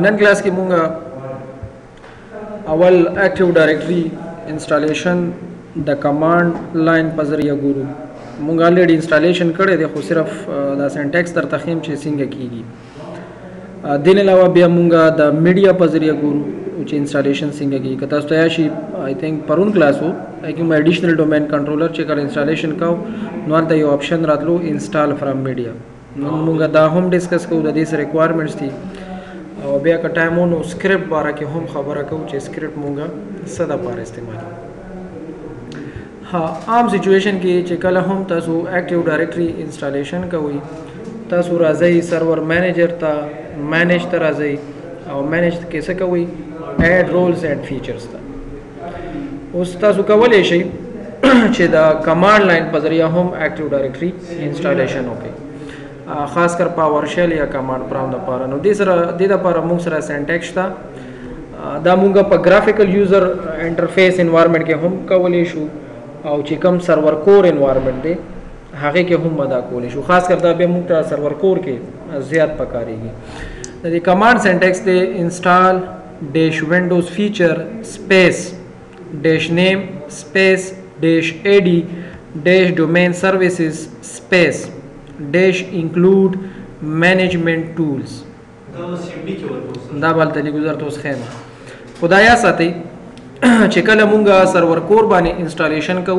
None class की मूंगा अवल एक्टिव डायरेक्टरी इंस्टॉलेशन द कमांड लाइन पर ज़रिया गुरु मूंगा ऑलरेडी इंस्टॉलेशन कड़े दे खो सिर्फ द सिंटैक्स तर तखीम चे सिंगे कीगी दिन अलावा बया मूंगा द मीडिया पर ज़रिया गुरु चे इंस्टॉलेशन सिंगे की कता याशी आई थिंक परून क्लास हो कि मैं एडिशनल डोमेन कंट्रोलर चे कर इंस्टॉलेशन का नॉल द ऑप्शन रातलो इंस्टॉल फ्रॉम मीडिया मूंगा दा हम डिस्कस को द दिस रिक्वायरमेंट्स थी और बया का टाइम हो स्क्रिप्ट बारा के हम खबर को चे स्क्रिप्ट मूंगा सदा पार इस्तेमाल हाँ आम सिचुएशन की चे कल हम तसो एक्टिव डायरेक्टरी इंस्टॉलेशन का हुई तसो राज़ई सर्वर मैनेजर ता मैनेज ता राज़ई और मैनेज कैसे का हुई ऐड रोल्स एंड फीचर्स था उस तसो का वले शई चे दा कमांड लाइन पर ज़रिया हम एक्टिव डायरेक्टरी इंस्टॉलेशन हो गई खास कर पावर शेल या कमांड प्राम द पारा नो दिस पारा मूंग सरा सिंटैक्स था दा मूंगा पर ग्राफिकल यूजर इंटरफेस एनवायरनमेंट के हम का वले शू और चिकम सर्वर कोर एनवायरनमेंट दे हागे के हम मदा कोले शू खास कर दा बे मुक्ता सर्वर कोर के ज़्यादा पकारेगी द कमांड सिंटैक्स दे install dash Windows feature space dash name space dash AD dash domain services space dash include management tools दा बाल तली गुजर तो खेमा खुदाया साथी चिकल मूंगा सर्वर कोर बाने इंस्टॉलेशन को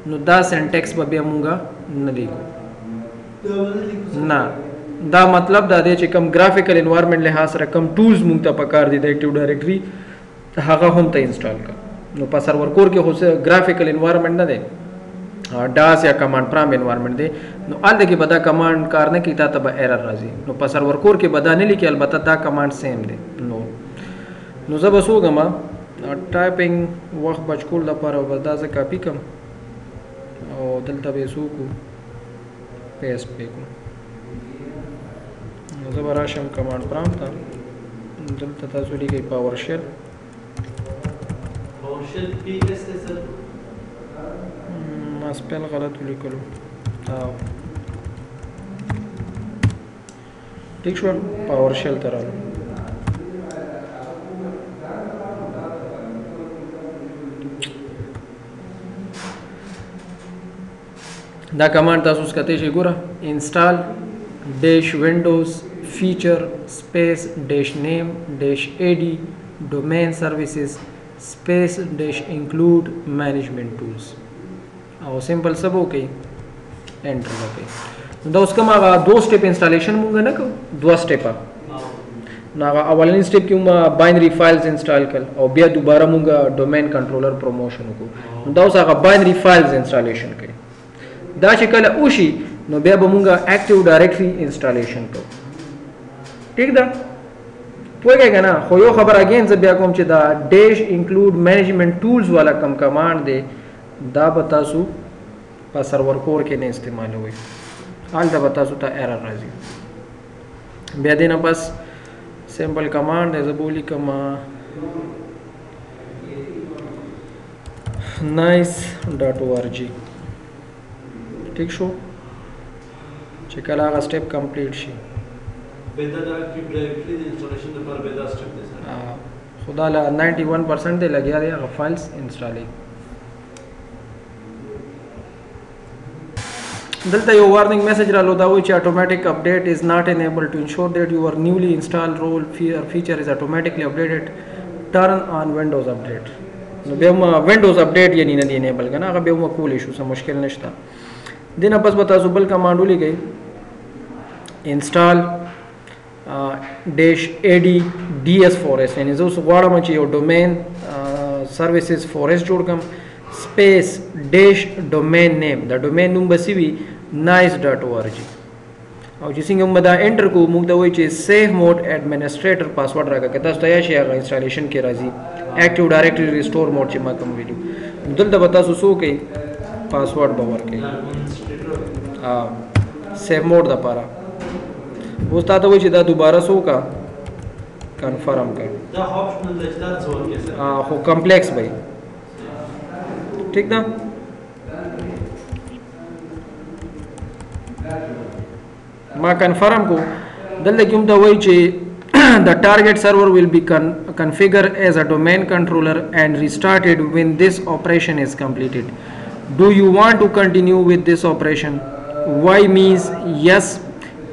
नो दा सिंटैक्स बे मूंगा न लिखो ना दा मतलब दा दे चिकम ग्राफिकल एनवायरनमेंट लिहाज रकम टूल्स मूंगता पकार दी एक्टिव डायरेक्टरी हागा हम त इंस्टॉल का नो पा सर्वर कोर के हो से ग्राफिकल एनवायरनमेंट न दे डास या कमांड प्राम एनवायरनमेंट दे नो आल दे के बदा कमांड कारने की ता तब एरर राजी नो पा सर्वर कोर के बदा नहीं लिखे अलबत्ता दा कमांड सेम दे नो जब असो गमा टाइपिंग वक्त बचकुल दा पर बदा से कॉपी कम और दलता बेसू को पेस्ट पे को जब राशम कमांड प्राम था दलता ताजुली के PowerShell P S S spell गलत लिखलो ठीक शो पावर शेल तरह दा कमांड तासुस कते शे गुरा install dash Windows feature space dash name dash AD domain services space dash include management tools और सिंपल सब ओके एंटर ओके तो उसका मागा दो स्टेप इंस्टॉलेशन मूंगा ना को दो स्टेप नागा अवलन स्टेप क्यों बाइनरी फाइल्स इंस्टॉल कर और बिया दोबारा मूंगा डोमेन कंट्रोलर प्रमोशन को दा उसका बाइनरी फाइल्स इंस्टॉलेशन के दा शिकल उशी नो बिया मूंगा एक्टिव डायरेक्टरी इंस्टॉलेशन को ठीक दा पोएगा ना खोयो खबर अगेन से बिया कोम दा डैश इंक्लूड मैनेजमेंट टूल्स वाला कम कमांड दे दा बतासू पा सर्वर कोर के ने इस्तेमाल हुए हाल दा बतासू ता एरर राजी बिया देना बस सिंपल कमांड है जबोली कमा nice.org ठीक शो चिकला का स्टेप कंप्लीट शी बेदा डायरेक्टरी इंस्टॉलेशन द पर बेदा स्टेप दे सर खुदा ला 91% दे लग गया ये फाइल्स इंस्टॉल दलता यो वार्निंग मैसेज रालो दा which automatic update is not enabled to ensure that your newly installed role feature is automatically updated turn on windows update नो बेमा विंडोज अपडेट ये नहीं इनेबल का ना अगर बेमा कूल इशू से मुश्किल नश्ता दिन बस बता सुबल कमांड उली गई install dash AD DS forest यानी जो सुवाड़ा मची यो डोमेन सर्विसेज फॉरेस्ट जोड़ कम स्पेस डैश डोमेन नेम द डोमेन नूम बसी हुई nice.org और जिसमें हम बता एंटर को मुक्ता हुई चीज सेफ मोड एडमिनिस्ट्रेटर पासवर्ड रखा कहता है तया शेयर इंस्टॉलेशन के राजी एक्टिव डायरेक्टरी रिस्टोर मोड चे मा कम वीडियो दुल द बता सो के पासवर्ड बावर के सेफ मोड द पारा उसता तो वही दा दोबारा सो का कंफर्म कर द ऑप्शनल दस्तार जोन के हो कॉम्प्लेक्स भाई ठीक ना माँ कन्फर्म को دلته کوم ته وایي چې the target server will be configured as a domain controller and restarted when this operation is completed. Do you want to continue with this operation? Y means yes,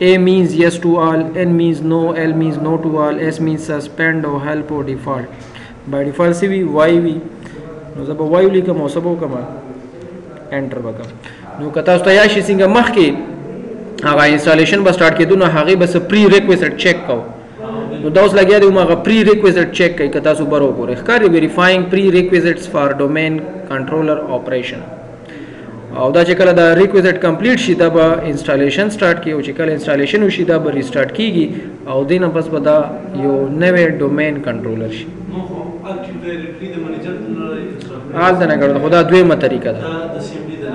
A means yes to all, N means no, L means no to all, S means suspend or help or default. By default سی وی Y وی نو زه به Y لیکم او سبو کما انټر وکم. نو کتا تاسو ته یا شي څنګه مخکې هغه انسټالیشن به سٹارټ کېدو نو هغه بس پری ریکویزټ چیک کو. نو دا اوس لګیا دی هغه پری ریکویزټ چیک کوي کتا تاسو برو ګورئ ښکاري ویریفاینګ پری ریکویزټس فار ډومین کنټرولر اپریشن. او دا چې کله دا ریکویزټ کمپلیټ شي دا به انسټالیشن سٹارټ کی او چې کله انسټالیشن وشي دا به ریسټارټ کیږي او دینه پس به دا یو نوې ډومین کنټرولر شي. نو اکټیو ډایرکټلی د منیجر حال دا نه کړو خدا دویمه طریقه ده د سی ام ډي د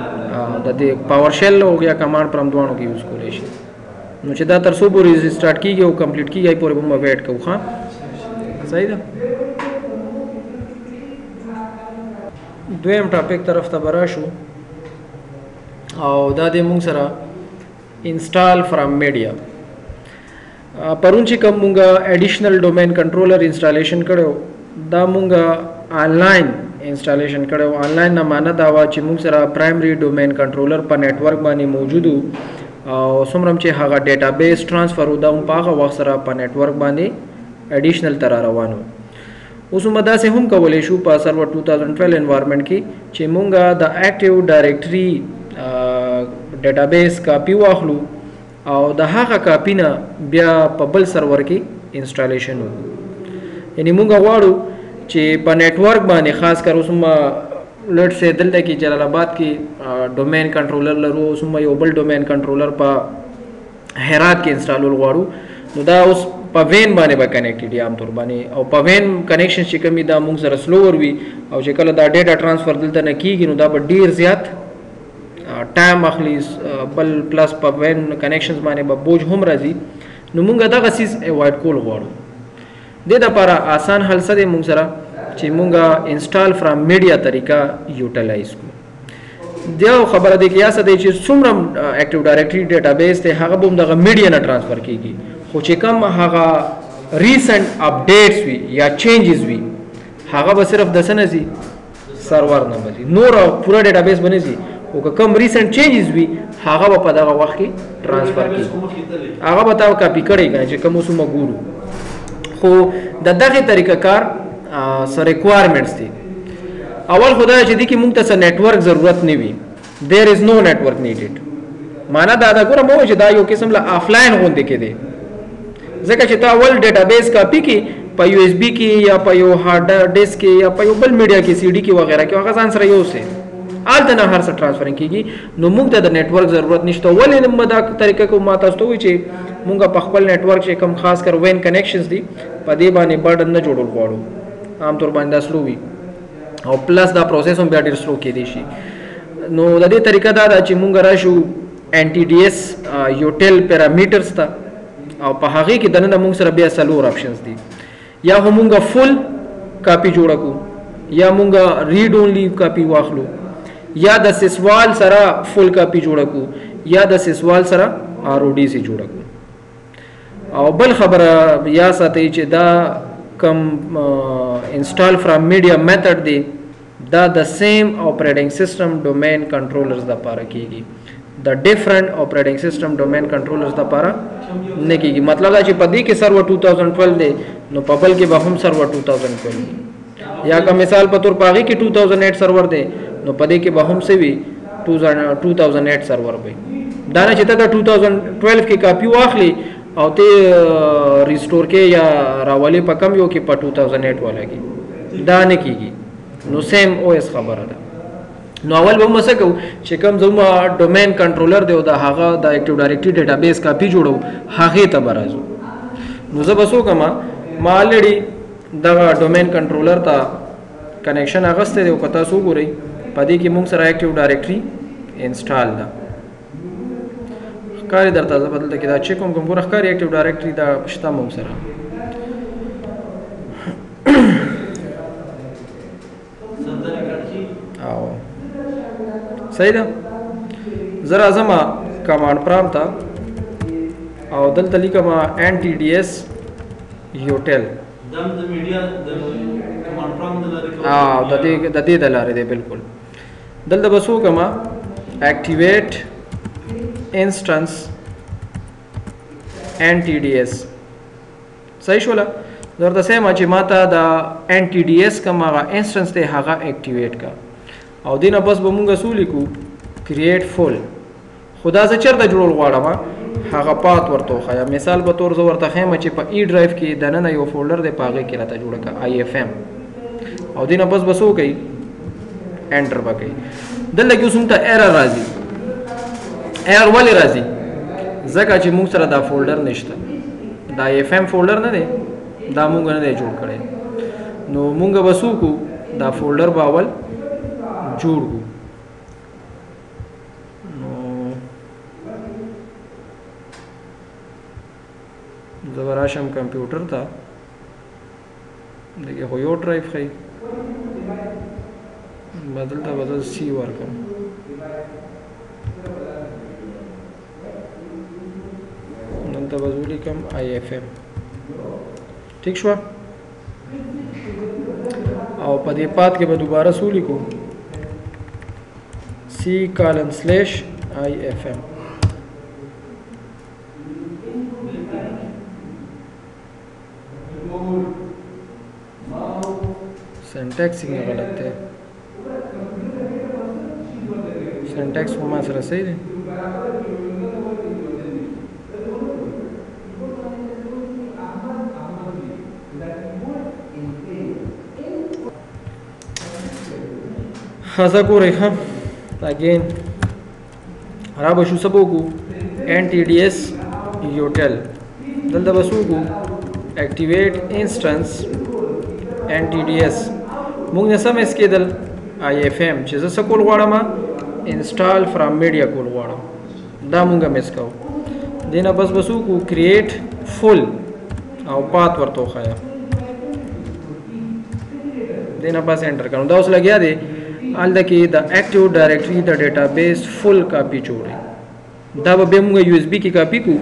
د دې پاور شیل او یا کمانډ پرم دوانو کې یوز کولای شي. نو چې دا تر څو پورې ریسټارټ کیږي او کمپلیټ کیږي پورې به ویټ کوو. ها صحیح ده. دویم ټاپک طرف ته برا شو او دا د مونږ سره انسټال فرام میډیا. پرون چې کوم مونږه اډیشنل ډومین کنټرولر انسټالیشن کړو دا مونږه آنلاین انسټالیشن کړو. آنلاین نه معنی دا وا چې مونږ سره پرایمری ډومین کنټرولر په نتورک باندې موجود او څومره چې هغه ډیټابیس ټرانسفر ودا په هغه وخت سره په نتورک باندې اډیشنل تر روانو. اوس موږ داسې هم کولای شو په سرور 2012 انوایرنمنت کې چې مونږه د اکټیو ډایرکټري ډیټابیس کاپی واخلو او د هغه کاپی نه بیا په بل سرور کې انسټالیشن وکړو. یعنی مونږ غواړو چې په نتورک باندې خاص کر اوس لټ سه دلته کې جلال آباد کې ډومین کنټرولر لرو اوس یو بل ډومین کنټرولر په هرات کې انسټالول غواړو. نو دا اوس په وین باندې به کنیکټډ عام طور باندې او په وین کنیکشن چې کمی دا مونږ سره سلوور وي او چې کله دا ډیټا ټرانسفر دلته نه کیږي نو دا به ډیر زیات ټایم اخلي بل پلس په وین کنیکشنز باندې به بوج هم راځي. نو مونږ دغه سیس اوایډ کول غواړو. د دې لپاره آسان حل څه دی مونږ سره چې مونږه انسټال فرام میډیا طریقه یوټیلایز کړو. دا خبره دی کې یا څه دی چې څومره اکټیو ډایرکټري ډیټابیس ته هغه به دغه میډیا نه ټرانسفر کیږي خو چې کوم هغه ریسنت اپډیټس وي یا چینجز وي هغه به صرف د سنځي سرور نه بځي نور پورا ډیټابیس بنځي او کوم ریسنت چینجز وي هغه په دغه وخت کې ټرانسفر کیږي هغه به تاسو کاپی کړئ چې کوم څه مګورو. خو د دغه طریقه کار سره ریکوایرمنټس دي. اول خدای چې دي کې موږ ته نتورک ضرورت نه وي. there is no network needed. معنا دا ګوره مو چې دا یو قسم له آفلاین غونډه کې دي ځکه چې تا اول ډیټابیس کاپی کې په یو اس بي کې یا په یو هارد ډیسک کې یا په یو بل میډیا کې سی ډي کې وغیرہ کې هغه ځان سره یو سه آلته نه هر څه ټرانسفرینګ کیږي. نو موږ ته د نتورک ضرورت نشته. ولې موږ دا طریقه کوم ما تاسو ته وی چې موږ په خپل نتورک کې کم خاص کر وین کنیکشنز دي په دې باندې برډن نه جوړول غواړو. عام طور باندې سلو وي او پلس دا پروسس هم بیا ډیر سلو کې دي شي. نو د دې طریقه دا چې موږ راشو ان ټي ډي اس یوټیل پیرامیټرز ته او په هغه کې دنه موږ سره بیا سلور آپشنز دي. یا موږ فل کاپی جوړ کو یا موږ ریډ اونلی کاپی واخلو یا د سسوال سره فل کاپی جوړ کو یا د سسوال سره ار او ډي سي جوړ کو. او بل خبره یا ساتي چې دا کم انسټال فرام میډیا میتھډ دی دا د سیم اپریټینګ سیستم ډومین کنټرولرز د لپاره کیږي. د ډیفرنٹ اپریټینګ سیستم ډومین کنټرولرز د لپاره نه کیږي. مطلب دا چې په دې کې سرور 2012 دی نو په بل کې به هم سرور 2012 یا که مثال په تور پاغي کې 2008 سرور دی نو په دې کې به هم سوي 2008 سرور وي. دا نه چې ته 2012 کې کاپی واخلي او ته ریسټور کې یا راولي په کم یو کې په 2008 والا کې دا نه کیږي. نو سیم او اس خبره ده. نو اول به موږ کو چې کوم زما ډومین کنټرولر دی او دا هغه د اکټیو ډایرکټري ډیټابیس کاپی جوړو هغه ته برازو. نو زه بسو کما ما الریډي دا ډومین کنټرولر ته کنیکشن اغسته دی او کتا سو ګورئ پدې کې موږ سره اکټیو ډایرکټري انسټال ده ښکاري درته زه بدلته کې دا چیک کوم ګوره ښکاري اکټیو ډایرکټري دا شته موږ سره او صحیح ده. زه راځم کمانډ پرامپټ او دلته لیکم NTDS یوټل دم د میډیا د کمانډ پرومپټ د لارې د دې د لارې دی بالکل دلته بس وکما اکټیویټ انسټنس NTDS صحیح شولا درته سم چې ماته د NTDS کوم هغه انسټنس ته هغه اکټیویټ کا او دینه بس به مونږه سولې کو کریټ فول خدا زه چرته جوړول غواړم هغه پات ورته خو مثال به تور زه ورته خیم چې په ای ډرایو کې د نن یو فولډر دی پاغه کې راته جوړه کا IFM او دینه بس بسو کوي انټر وکړي دلته کې اوسم ته ایرر راځي ایرر ولې راځي ځکه چې موږ سره دا فولډر نشته دا IFM فولډر نه دی دا مونږ نه دی جوړ کړی نو مونږ بسو کو دا فولډر باول جوړ کو نو زبراشم کمپیوټر ته دغه هو یو ډرایو خی بدل سی ورکم نن ته وزولي کم IFM ٹھیک شو او په دې پات کې به دوباره سولې کو C:/IFM سینټیکس یې غلط دی سینټیکس خو ما سره صحیح دی خاصه ګورئ ښه اگین را به شو سبو کو NTDS یوټل دلته به سو کو اکټیویټ انسټنس NTDS موږ نه سم اسکیدل IFM چې زه سکول غواړم انسټال فرام میډیا کول غواړم دا موږ مس کوو دینه بس بسو کو کریټ فل او پات ورته خایا دینه بس انټر کړم دا اوس لګیا دی الته کې د اکټیو ډایرکټري د ډیټابیس فل کاپی جوړي دا به موږ USB کې کاپی کو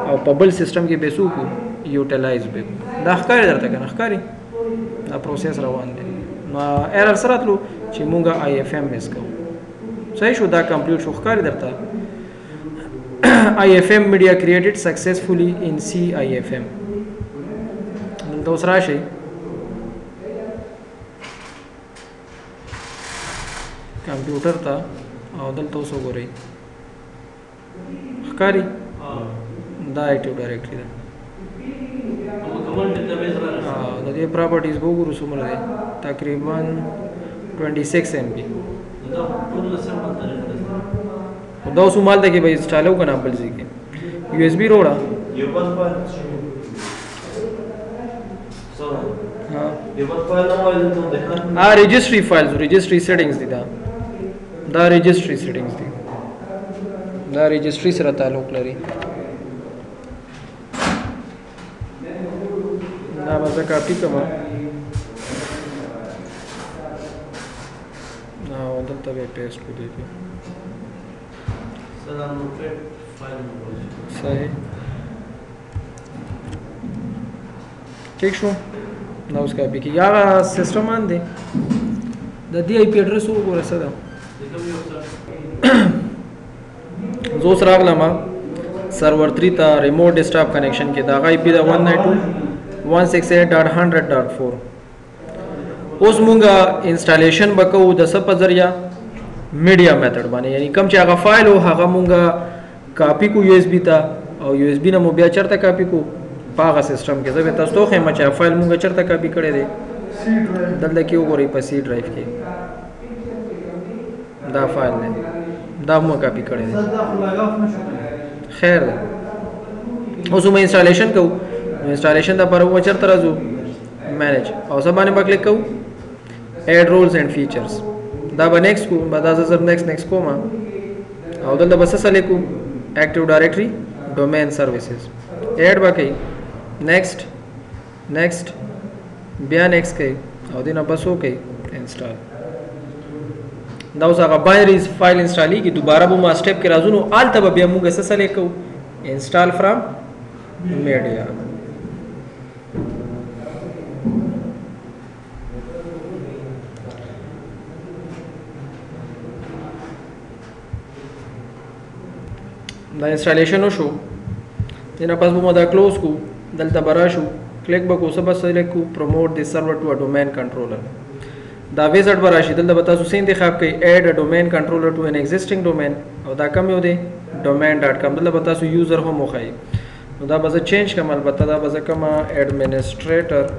او په بل سیستم کې بیسو کو یوټیلایز به دا ښکاری درته کنه ښکاری دا پروسس روان دی نو ایرر سره تلو چې موږ IFM مس کوو صحیح شو دا کمپلیټ شو ښکاری درته IFM media created successfully in CIFM دلته اوس راشي کمپیوټر ته او دلته اوس وګورئ ښکاری دا اکټیو ډایرکټري ده د دې پراپرټیز به وګورو څومره دی تقریبا 26 MB دا اوس مال ده کې به انسټال وکړم بل ځای کې USB روړه registry files registry settings دي دا registry settings دي دا registry سره تعلق لري دا به زه کاپی کوم او دلته به پیسټ کو دي صحیح ٹھیک شو نو اس کاپی کی یا سسٹم ان دي د دې IP ایڈریس وګوره څه ده زو سره راغلم سرور 3 ته ریموټ ډیسکټاپ کنیکشن کې دا IP دا 192.168.100.4 اوس مونږه انسټالیشن وکړو د څه په ذریعہ میډیا میتھډ باندې یعنی کوم چې هغه فایل او هغه مونږه کاپی کو USB ته او USB نه مو بیا چرته کاپی کو پاغه سیستم کې زه به تاسو ته خمه چې فایل مونږه چرته کاپی کړی دی دلته کې وګورئ په C ډرایو کې دا فایل نه دا مو کاپی کړی دی خیر اوس مو انسټالیشن کوو انسټالیشن د پرو چرته راځو مینیج او سبانه به کلیک کوو اډ رولز اینڈ فیچرز دا به نیکسټ کو به دا زر نیکسټ کوم او دلته بس سلیکو اکټیو ډایرکټري ډومین سرویسز اډ وکي نیکسټ بیا نیکسټ کوي او دینه بس وکي انسټال دا اوس هغه بایریز فایل انسټالی کی دوباره به ما سټپ کې راځو نو آلته به بیا موږ څه سلیکو انسټال فرام media. دا انسټالیشن وشو دنه پس به دا کلوز کو دلته برا شو کلیک به کو سبا سلیکټ کو پروموټ دی سرور ټو ا ډومین کنټرولر دا ویزټ برا شي دلته به تاسو سین انتخاب کړئ اډ ا ډومین کنټرولر ټو ان ایگزیسټینګ ډومین او دا کوم یو دی domain.com دلته به تاسو یوزر هم وخایي نو دا به زه چینج کوم البته دا به زه کوم administrator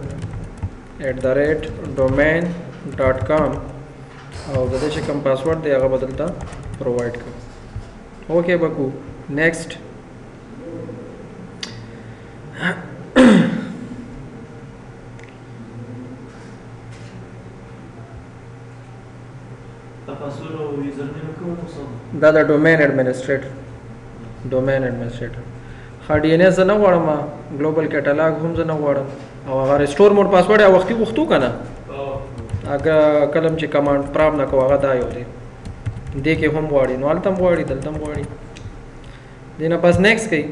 @domain.com او د دې چې کوم پاسورډ دی هغه به دلته پرووایډ کړم اوکې به کو نیکسټ دا د ډومین ایڈمنسټریټر ها ډي ان اس نه غواړم ګلوبل کیټالاګ هم زه نه غواړم او هغه ریسټور موډ پاسورډ یا وختي وختو کنه اگر کلم چې کمانډ پرام نه کو هغه دا یو دی دې کې هم غواړي نو التم غواړي دلتم غواړي دینه پس نیکسټ کوي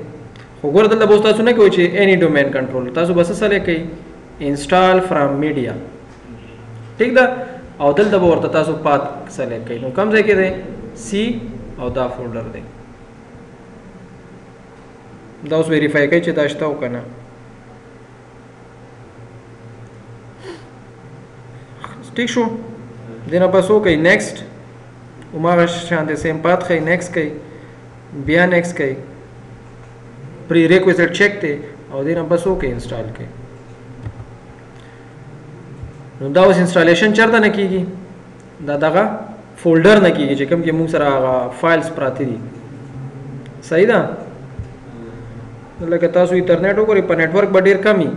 خو ګور دلته به تاسو نه کوي چې اني ډومین کنټرول تاسو بس سره کوي انسټال فرام میډیا ٹھیک ده او دلته به ورته تاسو پات سلیکټ کوي نو کوم ځای کې دی سی او دا فولډر دی دا اوس ویریفای کوي چې دا شته او کنه ٹھیک شو دینه پس کوي نیکسټ عمر شانته سیم پات کوي نیکسټ کوي بیا نیکسټ کوي پری ریکویزټ چیک ته او دینه پس کوي انسټال کوي نو دا اوس انسټالیشن چرته نه کیږي دا دغه فولډر نه کیږي چې کوم کې موږ سره هغه فایلز پراته دي صحیح ده لکه تاسو انټرنیټ وګورئ په نتورک به ډیر کمی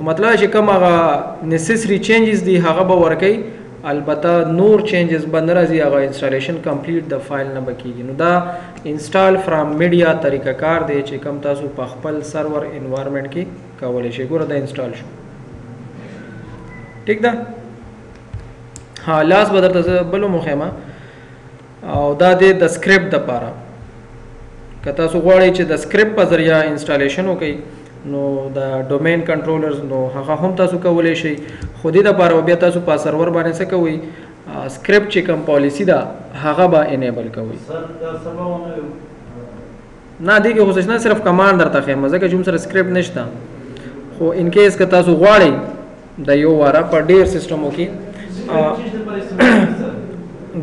مطلب چې کوم هغه نیسیسری چینجز دي هغه به ورکړي البته نور چینجز به نه راځي هغه انسټالیشن کمپلیټ د فایل نه به کیږي نو دا انسټال فرام میډیا طریقه کار دی چې کوم تاسو په خپل سرور انوایرنمنت کې کولای شئ ګوره دا انسټال شو ٹھیک ده ها لاس بدر ته بلو مخیمه او دا د سکرپټ د پاره کته سو غواړي چې د سکرپټ په ذریعہ انسټالیشن وکړي نو د ډومین کنټرولرز نو هغه هم تاسو کولای شئ خو دې د پاره بیا تاسو په سرور باندې څه کوئ سکرپټ چې کوم پالیسی ده هغه به انیبل کوئ نه دی کې خو نه صرف کمانډ درته خیم ځکه چې موږ سره سکرپټ نشته خو ان کیس که تاسو غواړئ د یو واره په ډیر سیستمو کې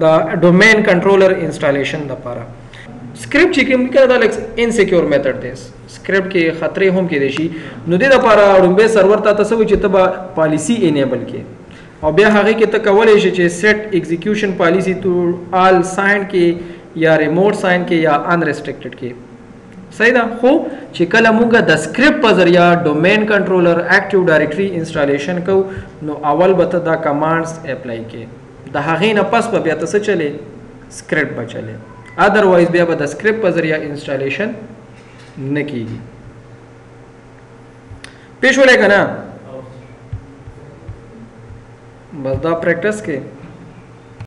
دا ډومین کنټرولر انسټالیشن لپاره سکرپټ چې کوم کړه دا لیکس انسیکیور میتھډ دی سکرپټ کې خطرې هم کې دي شي نو د لپاره اړومبه سرور ته تاسو چې تبا پالیسی انیبل کې او بیا هغه کې ته کولای شي چې سیټ ایگزیکیوشن پالیسی ټو آل ساين کې یا ریموټ ساين کې یا ان ریسټریکټډ کې صحیح ده خو چې کله موږ د سکرپټ په ذریعہ ډومین کنټرولر اکټیو ډایرکټري انسټالیشن کو نو اول به ته دا کمانډز اپلای کې د هغې نه پس به بیا تاسو چلے سکرپټ به چلے ادروایز بیا به د سکرپټ په ذریعہ انسټالیشن نه کیږي پېښ ولې کنه بس دا پریکټس کې